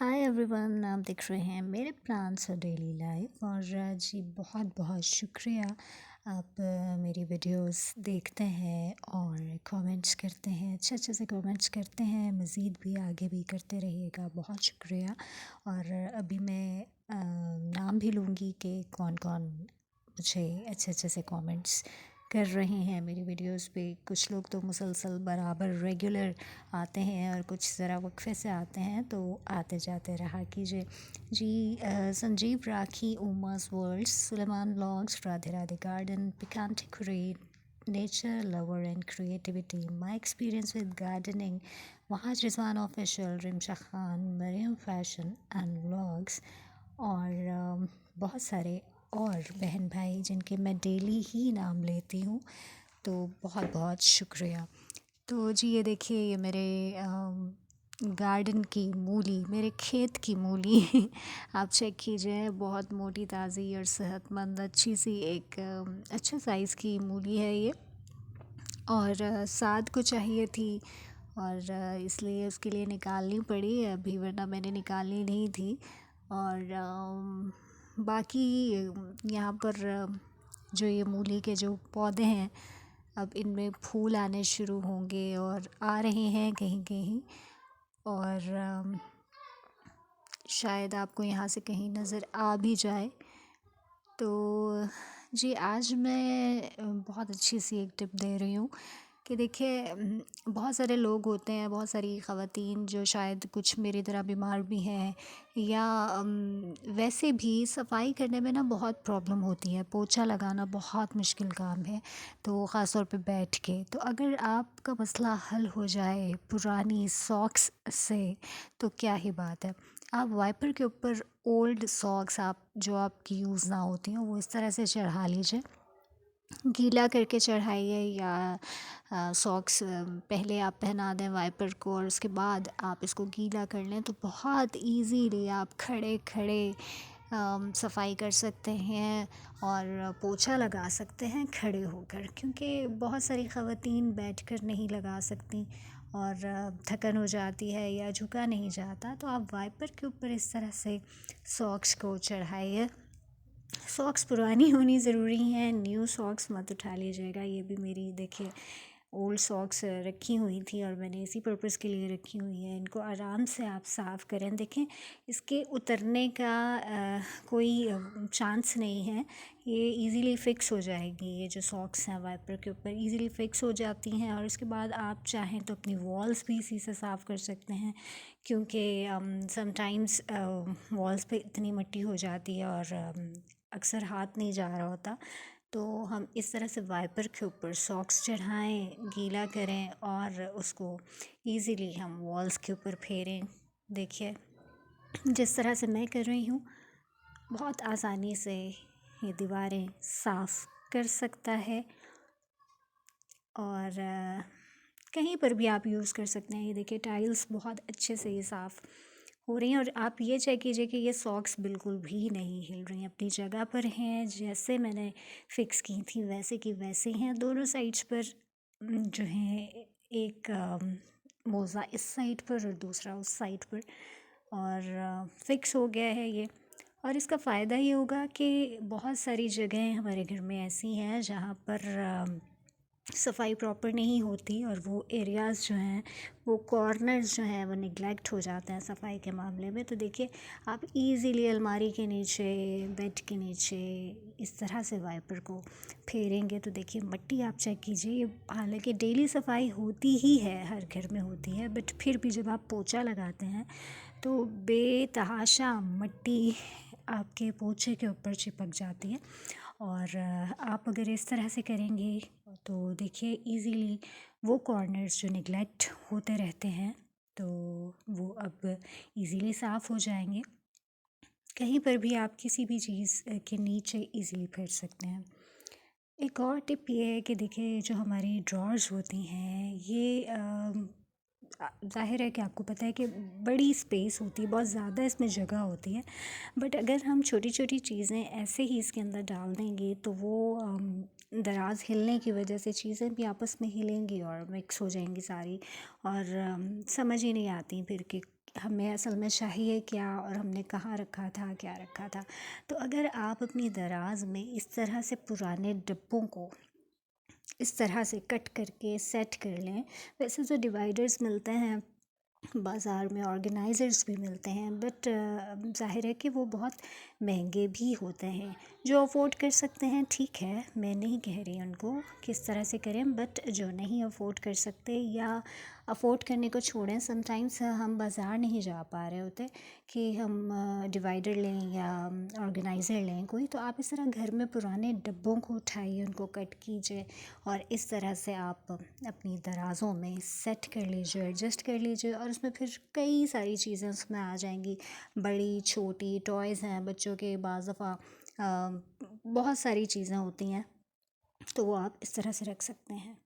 Hi everyone, आप देख रहे हैं मेरे प्लान्स और डेली लाइफ। और जी बहुत बहुत शुक्रिया। आप मेरी वीडियोस देखते हैं और कमेंट्स करते हैं, अच्छे अच्छे से कमेंट्स करते हैं। मज़ीद भी आगे भी करते रहिएगा, बहुत शुक्रिया। और अभी मैं नाम भी लूँगी कि कौन कौन मुझे अच्छे अच्छे से कमेंट्स कर रहे हैं मेरी वीडियोस पे। कुछ लोग तो मुसलसल बराबर रेगुलर आते हैं और कुछ ज़रा वक्फे से आते हैं, तो आते जाते रहा कीजिए। जी Sanjeev Rakhi, Uma's world, Suleman blogs, Radhe Radhe garden, पिकांट create, nature lover and creativity, my experience with gardening, Wahaj Rizwan official, Rimsha Khan, Mariam fashion and vlogs, और बहुत सारे और बहन भाई जिनके मैं डेली ही नाम लेती हूँ, तो बहुत बहुत शुक्रिया। तो जी ये देखिए, ये मेरे गार्डन की मूली, मेरे खेत की मूली आप चेक कीजिए, बहुत मोटी ताज़ी और सेहतमंद अच्छी सी एक अच्छे साइज़ की मूली है ये। और साद को चाहिए थी और इसलिए उसके लिए निकालनी पड़ी अभी, वरना मैंने निकालनी नहीं थी। और बाकी यहाँ पर जो ये मूली के जो पौधे हैं, अब इनमें फूल आने शुरू होंगे और आ रहे हैं कहीं कहीं। और शायद आपको यहाँ से कहीं नज़र आ भी जाए। तो जी आज मैं बहुत अच्छी सी एक टिप दे रही हूँ कि देखिए, बहुत सारे लोग होते हैं, बहुत सारी ख़वातीन जो शायद कुछ मेरी तरह बीमार भी हैं, या वैसे भी सफाई करने में ना बहुत प्रॉब्लम होती है। पोछा लगाना बहुत मुश्किल काम है, तो ख़ास तौर पे बैठ के। तो अगर आपका मसला हल हो जाए पुरानी सॉक्स से, तो क्या ही बात है। आप वाइपर के ऊपर ओल्ड सॉक्स, आप जो आपकी यूज़ ना होती हैं, वो इस तरह से चढ़ा लीजिए, गीला करके चढ़ाइए। या सॉक्स पहले आप पहना दें वाइपर को और उसके बाद आप इसको गीला कर लें, तो बहुत इजीली आप खड़े खड़े सफाई कर सकते हैं और पोछा लगा सकते हैं खड़े होकर। क्योंकि बहुत सारी ख़वातीन बैठकर नहीं लगा सकती और थकन हो जाती है या झुका नहीं जाता, तो आप वाइपर के ऊपर इस तरह से सॉक्स को चढ़ाइए। सॉक्स पुरानी होनी ज़रूरी हैं, न्यू सॉक्स मत उठा लीजिएगा। ये भी मेरी देखिए ओल्ड सॉक्स रखी हुई थी और मैंने इसी पर्पज़ के लिए रखी हुई है। इनको आराम से आप साफ़ करें, देखें इसके उतरने का कोई चांस नहीं है। ये इजीली फ़िक्स हो जाएगी। ये जो सॉक्स हैं वाइपर के ऊपर इजीली फ़िक्स हो जाती हैं, और उसके बाद आप चाहें तो अपनी वॉल्स भी इसी से साफ़ कर सकते हैं। क्योंकि समटाइम्स वॉल्स पे इतनी मिट्टी हो जाती है और अक्सर हाथ नहीं जा रहा होता, तो हम इस तरह से वाइपर के ऊपर सॉक्स चढ़ाएं, गीला करें और उसको इजीली हम वॉल्स के ऊपर फेरें। देखिए जिस तरह से मैं कर रही हूँ, बहुत आसानी से ये दीवारें साफ़ कर सकता है। और कहीं पर भी आप यूज़ कर सकते हैं। ये देखिए टाइल्स बहुत अच्छे से ये साफ़ हो रही हैं, और आप ये चेक कीजिए कि ये सॉक्स बिल्कुल भी नहीं हिल रही हैं, अपनी जगह पर हैं। जैसे मैंने फ़िक्स की थी वैसे की वैसे हैं। दोनों साइड्स पर जो है एक मोज़ा इस साइड पर और दूसरा उस साइड पर, और फ़िक्स हो गया है ये। और इसका फ़ायदा ये होगा कि बहुत सारी जगहें हमारे घर में ऐसी हैं जहाँ पर सफाई प्रॉपर नहीं होती, और वो एरियाज़ जो हैं, वो कॉर्नर्स जो हैं, वो निगलेक्ट हो जाते हैं सफाई के मामले में। तो देखिए आप इजीली अलमारी के नीचे, बेड के नीचे इस तरह से वाइपर को फेरेंगे, तो देखिए मिट्टी आप चेक कीजिए। हालांकि डेली सफाई होती ही है, हर घर में होती है, बट फिर भी जब आप पोछा लगाते हैं तो बेतहाशा मिट्टी आपके पोछे के ऊपर चिपक जाती है। और आप अगर इस तरह से करेंगे तो देखिए इजीली वो कॉर्नर्स जो निगलेक्ट होते रहते हैं, तो वो अब इजीली साफ़ हो जाएंगे। कहीं पर भी आप किसी भी चीज़ के नीचे इजीली फेर सकते हैं। एक और टिप ये है कि देखिए जो हमारी ड्रॉर्स होती हैं, ये ज़ाहिर है कि आपको पता है कि बड़ी स्पेस होती है, बहुत ज़्यादा इसमें जगह होती है। बट अगर हम छोटी छोटी चीज़ें ऐसे ही इसके अंदर डाल देंगे, तो वो दराज़ हिलने की वजह से चीज़ें भी आपस में हिलेंगी और मिक्स हो जाएंगी सारी, और समझ ही नहीं आती फिर कि हमें असल में चाहिए क्या और हमने कहाँ रखा था, क्या रखा था। तो अगर आप अपनी दराज़ में इस तरह से पुराने डिब्बों को इस तरह से कट करके सेट कर लें। वैसे तो डिवाइडर्स मिलते हैं बाज़ार में, ऑर्गेनाइज़र्स भी मिलते हैं, बट ज़ाहिर है कि वो बहुत महंगे भी होते हैं। जो अफ़ोर्ड कर सकते हैं ठीक है, मैं नहीं कह रही उनको किस तरह से करें, बट जो नहीं अफ़ोर्ड कर सकते या अफ़ोर्ड करने को छोड़ें, समटाइम्स हम बाज़ार नहीं जा पा रहे होते कि हम डिवाइडर लें या ऑर्गेनाइज़र लें कोई, तो आप इस तरह घर में पुराने डब्बों को उठाइए, उनको कट कीजिए और इस तरह से आप अपनी दराज़ों में सेट कर लीजिए, एडजस्ट कर लीजिए और उसमें फिर कई सारी चीज़ें उसमें आ जाएंगी, बड़ी छोटी टॉयज़ हैं बच्चों के, बाज़ दफ़ा बहुत सारी चीज़ें होती हैं, तो वो आप इस तरह से रख सकते हैं।